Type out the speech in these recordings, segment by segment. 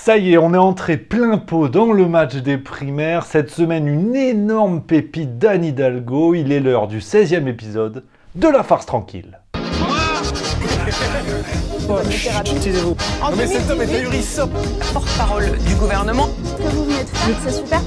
Ça y est, on est entré plein pot dans le match des primaires. Cette semaine, une énorme pépite d'Anne Hidalgo. Il est l'heure du 16e épisode de La Farce Tranquille. Taisez-vous. Non mais cet homme est ahurissant. Porte-parole du gouvernement. Ce que vous venez de faire, c'est super.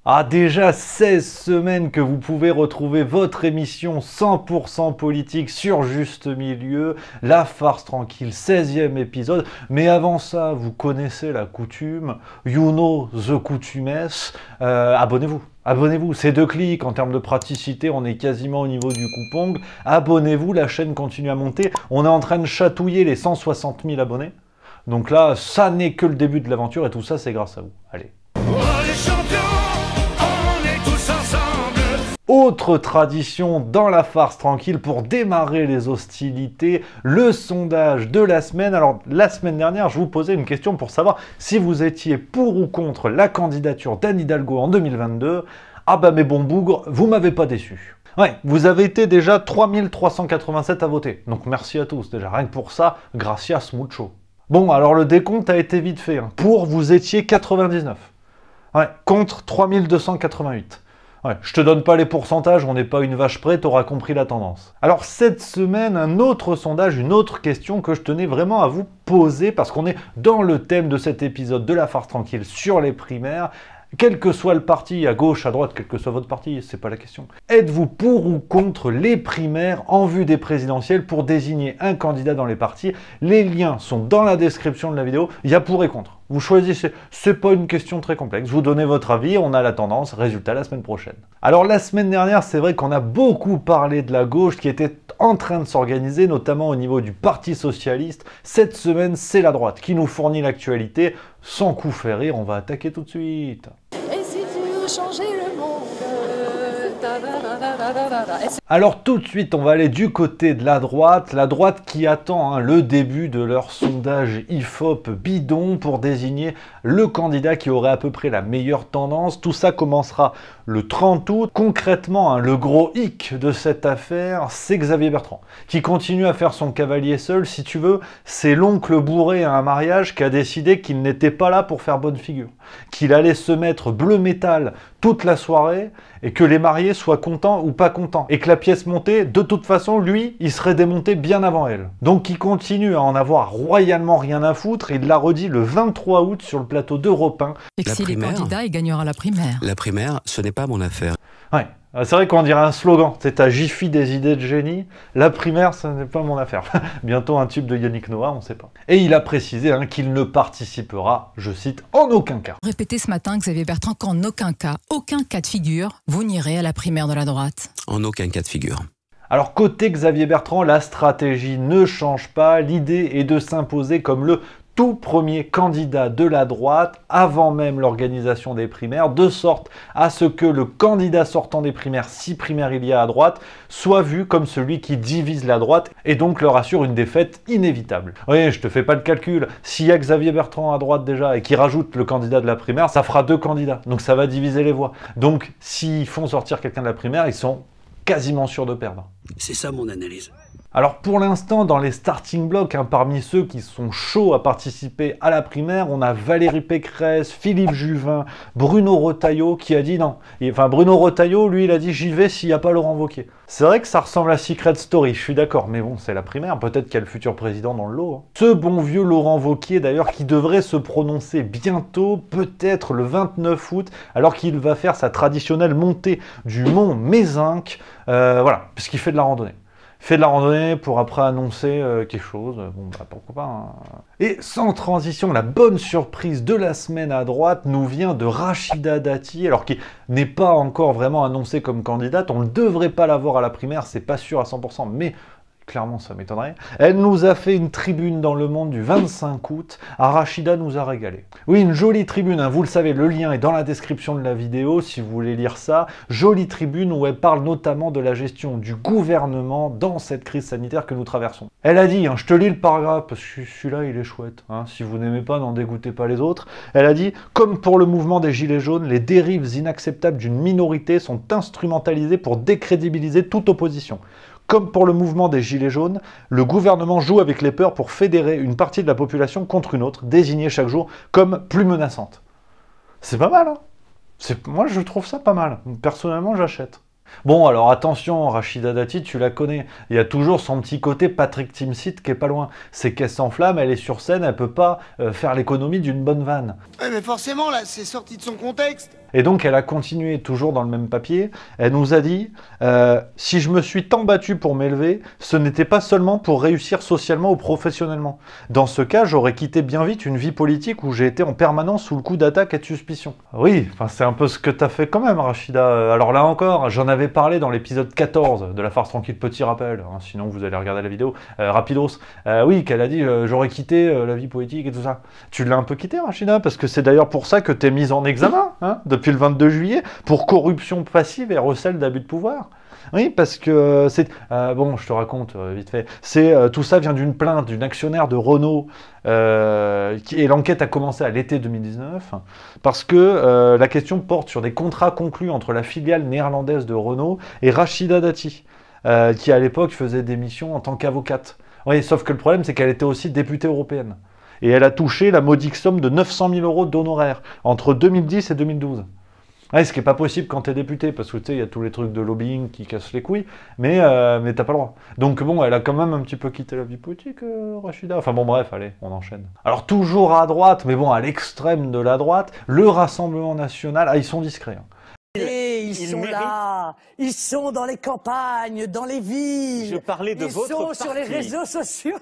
Ah, déjà 16 semaines que vous pouvez retrouver votre émission 100% politique sur Juste Milieu, La Farce Tranquille, 16e épisode. Mais avant ça, vous connaissez la coutume, you know the coutumesse, abonnez-vous. Abonnez-vous, c'est 2 clics, en termes de praticité, on est quasiment au niveau du coupe-ongle. Abonnez-vous, la chaîne continue à monter. On est en train de chatouiller les 160 000 abonnés. Donc là, ça n'est que le début de l'aventure et tout ça, c'est grâce à vous. Allez. Autre tradition dans La Farce Tranquille pour démarrer les hostilités, le sondage de la semaine. Alors, la semaine dernière, je vous posais une question pour savoir si vous étiez pour ou contre la candidature d'Anne Hidalgo en 2022. Ah bah mes bons bougres, vous m'avez pas déçu. Ouais, vous avez été déjà 3387 à voter. Donc merci à tous, déjà rien que pour ça, gracias mucho. Bon, alors le décompte a été vite fait. Pour, vous étiez 99. Ouais, contre 3288. Ouais, je te donne pas les pourcentages, on n'est pas une vache près, t'auras compris la tendance. Alors cette semaine, un autre sondage, une autre question que je tenais vraiment à vous poser, parce qu'on est dans le thème de cet épisode de La Farce Tranquille sur les primaires. Quel que soit le parti, à gauche, à droite, quel que soit votre parti, c'est pas la question. Êtes-vous pour ou contre les primaires en vue des présidentielles pour désigner un candidat dans les partis? Les liens sont dans la description de la vidéo, il y a pour et contre. Vous choisissez, c'est pas une question très complexe, vous donnez votre avis, on a la tendance, résultat la semaine prochaine. Alors la semaine dernière, c'est vrai qu'on a beaucoup parlé de la gauche qui était en train de s'organiser, notamment au niveau du Parti Socialiste. Cette semaine, c'est la droite qui nous fournit l'actualité. Sans coup faire rire, on va attaquer tout de suite. Et si tu veux changer le monde? Alors tout de suite, on va aller du côté de la droite qui attend le début de leur sondage IFOP bidon pour désigner le candidat qui aurait à peu près la meilleure tendance. Tout ça commencera le 30 août. Concrètement, le gros hic de cette affaire, c'est Xavier Bertrand, qui continue à faire son cavalier seul. Si tu veux, c'est l'oncle bourré à un mariage qui a décidé qu'il n'était pas là pour faire bonne figure, qu'il allait se mettre bleu métal toute la soirée et que les mariés soient contents ou pas contents. Et que la pièce montée, de toute façon, lui, il serait démonté bien avant elle. Donc il continue à en avoir royalement rien à foutre. Il l'a redit le 23 août sur le plateau d'Europe 1. Et que s'il est candidat, il gagnera la primaire. La primaire, ce n'est pas mon affaire. Ouais. C'est vrai qu'on dirait un slogan, c'est ta Jiffy des idées de génie, la primaire, ce n'est pas mon affaire. Bientôt un tube de Yannick Noah, on ne sait pas. Et il a précisé qu'il ne participera, je cite, en aucun cas. Répétez ce matin, Xavier Bertrand, qu'en aucun cas de figure, vous n'irez à la primaire de la droite. En aucun cas de figure. Alors côté Xavier Bertrand, la stratégie ne change pas, l'idée est de s'imposer comme le tout premier candidat de la droite avant même l'organisation des primaires, de sorte à ce que le candidat sortant des primaires, si primaires il y a à droite, soit vu comme celui qui divise la droite et donc leur assure une défaite inévitable. Oui, je te fais pas le calcul, s'il y a Xavier Bertrand à droite déjà et qui rajoute le candidat de la primaire, ça fera 2 candidats, donc ça va diviser les voix. Donc s'ils font sortir quelqu'un de la primaire, ils sont quasiment sûrs de perdre. C'est ça mon analyse. Alors pour l'instant, dans les starting blocks, parmi ceux qui sont chauds à participer à la primaire, on a Valérie Pécresse, Philippe Juvin, Bruno Retailleau qui a dit non. Enfin Bruno Retailleau, lui, il a dit j'y vais s'il n'y a pas Laurent Wauquiez. C'est vrai que ça ressemble à Secret Story, je suis d'accord, mais bon, c'est la primaire, peut-être qu'il y a le futur président dans le lot. Ce bon vieux Laurent Wauquiez, d'ailleurs, qui devrait se prononcer bientôt, peut-être le 29 août, alors qu'il va faire sa traditionnelle montée du mont Mézinc, voilà, puisqu'il fait de la randonnée. Fait de la randonnée pour après annoncer quelque chose, bon bah pourquoi pas. Et sans transition, la bonne surprise de la semaine à droite nous vient de Rachida Dati, alors qui n'est pas encore vraiment annoncée comme candidate, on ne devrait pas l'avoir à la primaire, c'est pas sûr à 100%, mais clairement ça m'étonnerait. Elle nous a fait une tribune dans Le Monde du 25 août, Rachida nous a régalé. Oui, une jolie tribune, vous le savez, le lien est dans la description de la vidéo si vous voulez lire ça. Jolie tribune où elle parle notamment de la gestion du gouvernement dans cette crise sanitaire que nous traversons. Elle a dit, je te lis le paragraphe parce que celui-là il est chouette, si vous n'aimez pas, n'en dégoûtez pas les autres. Elle a dit, comme pour le mouvement des Gilets jaunes, les dérives inacceptables d'une minorité sont instrumentalisées pour décrédibiliser toute opposition. Comme pour le mouvement des Gilets jaunes, le gouvernement joue avec les peurs pour fédérer une partie de la population contre une autre, désignée chaque jour comme plus menaçante. C'est pas mal, hein? Moi, je trouve ça pas mal. Personnellement, j'achète. Bon, alors attention, Rachida Dati, tu la connais. Il y a toujours son petit côté Patrick Timsit qui est pas loin. C'est qu'elle s'enflamme, elle est sur scène, elle peut pas faire l'économie d'une bonne vanne. Ouais, mais forcément, là, c'est sorti de son contexte. Et donc, elle a continué, toujours dans le même papier. Elle nous a dit si je me suis tant battu pour m'élever, ce n'était pas seulement pour réussir socialement ou professionnellement. Dans ce cas, j'aurais quitté bien vite une vie politique où j'ai été en permanence sous le coup d'attaques et de suspicions. Oui, c'est un peu ce que t'as fait quand même, Rachida. Alors là encore, j'en avais parlé dans l'épisode 14 de La Farce Tranquille, petit rappel. Hein, sinon, vous allez regarder la vidéo. Rapidos. Oui, qu'elle a dit j'aurais quitté la vie politique et tout ça. Tu l'as un peu quitté, Rachida, parce que c'est d'ailleurs pour ça que t'es mise en examen, hein, depuis le 22 juillet, pour corruption passive et recel d'abus de pouvoir. Oui, parce que c'est... bon, je te raconte vite fait. Tout ça vient d'une plainte d'une actionnaire de Renault, et l'enquête a commencé à l'été 2019, parce que la question porte sur des contrats conclus entre la filiale néerlandaise de Renault et Rachida Dati, qui à l'époque faisait des missions en tant qu'avocate. Oui, sauf que le problème, c'est qu'elle était aussi députée européenne. Et elle a touché la modique somme de 900 000 € d'honoraires entre 2010 et 2012. Ouais, ce qui n'est pas possible quand tu es député, parce que tu sais, il y a tous les trucs de lobbying qui cassent les couilles, mais t'as pas le droit. Donc bon, elle a quand même un petit peu quitté la vie politique, Rachida. Enfin bon, bref, allez, on enchaîne. Alors toujours à droite, mais bon, à l'extrême de la droite, le Rassemblement National, ils sont discrets. Hein. Et ils sont là, ils sont dans les campagnes, dans les villes. Je parlais de votre Ils sont parti. sur les réseaux sociaux.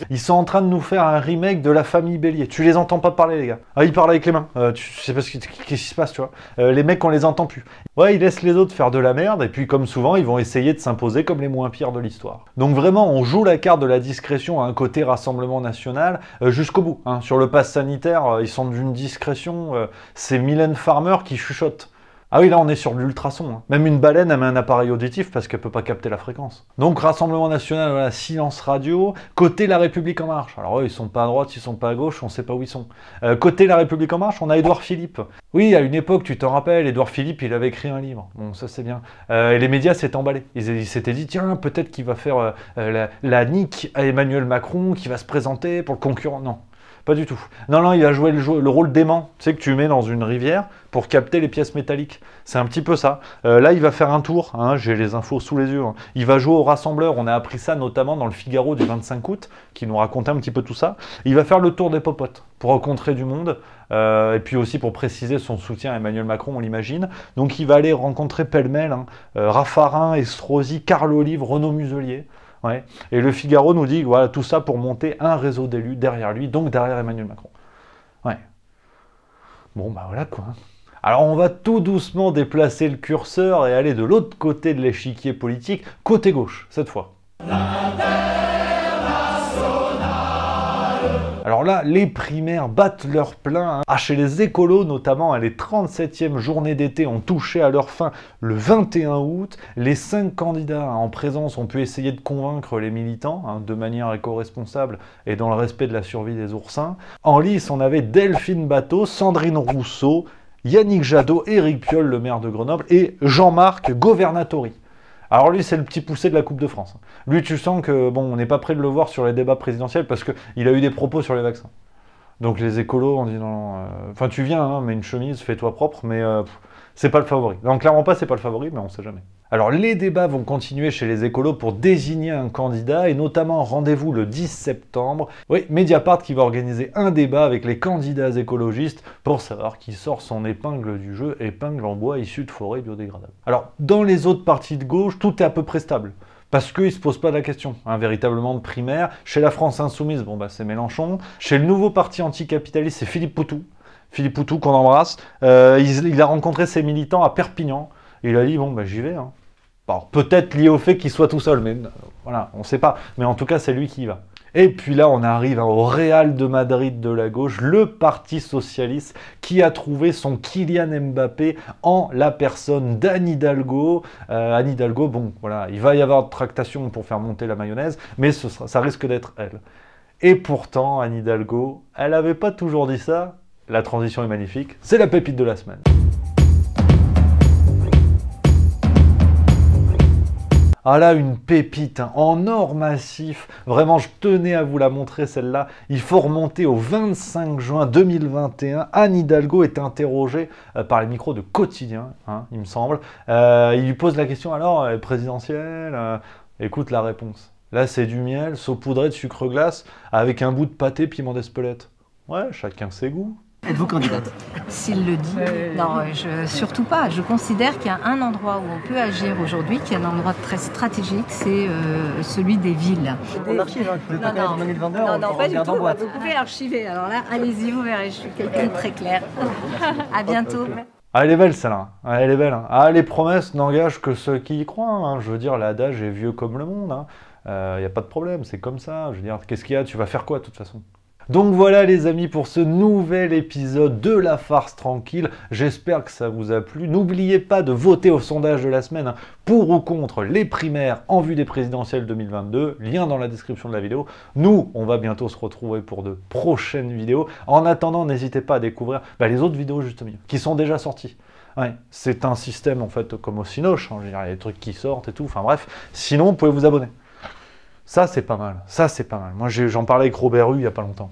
Ils sont en train de nous faire un remake de La Famille Bélier. Tu les entends pas parler, les gars. Ils parlent avec les mains. Tu sais pas qu'est-ce qui se passe, tu vois. Les mecs, on les entend plus. Ouais, ils laissent les autres faire de la merde, et puis comme souvent, ils vont essayer de s'imposer comme les moins pires de l'histoire. Donc vraiment, on joue la carte de la discrétion à un côté Rassemblement National jusqu'au bout. Hein. Sur le pass sanitaire, ils sont d'une discrétion. C'est Mylène Farmer qui chuchote. Ah oui, là on est sur de l'ultrason. Hein. Même une baleine, elle met un appareil auditif parce qu'elle peut pas capter la fréquence. Donc Rassemblement National, voilà, silence radio. Côté La République En Marche. Alors eux, ils sont pas à droite, ils sont pas à gauche, on sait pas où ils sont. Côté La République En Marche, on a Édouard Philippe. Oui, à une époque, tu t'en rappelles, Édouard Philippe, il avait écrit un livre. Bon, ça c'est bien. Et les médias s'étaient emballés. Ils s'étaient dit, tiens, peut-être qu'il va faire la nique à Emmanuel Macron, qui va se présenter pour le concurrent. Non. Pas du tout. Non, il va jouer le rôle d'aimant. Tu sais que tu mets dans une rivière pour capter les pièces métalliques. C'est un petit peu ça. Là, il va faire un tour. Hein, j'ai les infos sous les yeux. Hein. Il va jouer au rassembleur. On a appris ça notamment dans le Figaro du 25 août, qui nous racontait un petit peu tout ça. Il va faire le tour des popotes pour rencontrer du monde. Et puis aussi pour préciser son soutien à Emmanuel Macron, on l'imagine. Donc il va aller rencontrer pêle-mêle Raffarin, Estrosi, Carl Olive, Renaud Muselier. Ouais. Et le Figaro nous dit voilà, tout ça pour monter un réseau d'élus derrière lui, donc derrière Emmanuel Macron. Ouais. Bon, bah voilà quoi. Alors on va tout doucement déplacer le curseur et aller de l'autre côté de l'échiquier politique, côté gauche, cette fois. Alors là, les primaires battent leur plein. Hein. Chez les écolos notamment, les 37e journées d'été ont touché à leur fin le 21 août. Les 5 candidats en présence ont pu essayer de convaincre les militants de manière éco-responsable et dans le respect de la survie des oursins. En lice, on avait Delphine Batho, Sandrine Rousseau, Yannick Jadot, Éric Piolle, le maire de Grenoble, et Jean-Marc Governatori. Alors lui, c'est le petit poussé de la Coupe de France. Lui, tu sens que, bon, on n'est pas prêt de le voir sur les débats présidentiels parce qu'il a eu des propos sur les vaccins. Donc les écolos, on dit non, enfin tu viens, hein, mets une chemise, fais-toi propre, mais c'est pas le favori. Non, clairement pas, c'est pas le favori, mais on sait jamais. Alors les débats vont continuer chez les écolos pour désigner un candidat, et notamment rendez-vous le 10 septembre. Oui, Mediapart qui va organiser un débat avec les candidats écologistes pour savoir qui sort son épingle du jeu, épingle en bois issue de forêt biodégradable. Alors, dans les autres partis de gauche, tout est à peu près stable. Parce qu'ils ne se posent pas la question, véritablement de primaire. Chez la France Insoumise, bon bah c'est Mélenchon. Chez le nouveau parti anticapitaliste, c'est Philippe Poutou. Philippe Poutou qu'on embrasse. Il a rencontré ses militants à Perpignan. Et il a dit, bon bah j'y vais. Hein. Alors peut-être lié au fait qu'il soit tout seul, mais voilà, on ne sait pas. Mais en tout cas, c'est lui qui y va. Et puis là, on arrive au Real de Madrid de la gauche, le Parti Socialiste, qui a trouvé son Kylian Mbappé en la personne d'Anne Hidalgo. Anne Hidalgo, bon, voilà, il va y avoir de tractation pour faire monter la mayonnaise, mais ça risque d'être elle. Et pourtant, Anne Hidalgo, elle n'avait pas toujours dit ça. La transition est magnifique, c'est la pépite de la semaine. Ah là, une pépite hein, en or massif. Vraiment, je tenais à vous la montrer celle-là. Il faut remonter au 25 juin 2021. Anne Hidalgo est interrogée par les micros de Quotidien, hein, il me semble. Il lui pose la question, alors, présidentielle, écoute la réponse. Là, c'est du miel saupoudré de sucre glace avec un bout de pâté piment d'Espelette. Ouais, chacun ses goûts. Êtes-vous candidate? S'il le dit. Non, surtout pas. Je considère qu'il y a un endroit où on peut agir aujourd'hui, qui est un endroit très stratégique, c'est celui des villes. On archive, hein, vous pouvez pas connaître en 2022, non, pas du tout. en boîte. Vous pouvez archiver. Alors là, allez-y, vous verrez, je suis quelqu'un de très clair. À bientôt. Ah, elle est belle celle-là, ah, elle est belle. Hein. Ah, les promesses n'engagent que ceux qui y croient. Hein. Je veux dire, l'adage est vieux comme le monde. Il n'y a pas de problème, c'est comme ça. Je veux dire, qu'est-ce qu'il y a? Tu vas faire quoi de toute façon? Donc voilà les amis pour ce nouvel épisode de La Farce Tranquille. J'espère que ça vous a plu. N'oubliez pas de voter au sondage de la semaine hein, pour ou contre les primaires en vue des présidentielles 2022. Lien dans la description de la vidéo. Nous, on va bientôt se retrouver pour de prochaines vidéos. En attendant, n'hésitez pas à découvrir les autres vidéos justement qui sont déjà sorties. Ouais, c'est un système en fait comme au Cinoche. Hein, je veux dire, il y a des trucs qui sortent et tout. Enfin bref, sinon vous pouvez vous abonner. Ça, c'est pas mal. Ça, c'est pas mal. Moi, j'en parlais avec Robert Hue il n'y a pas longtemps.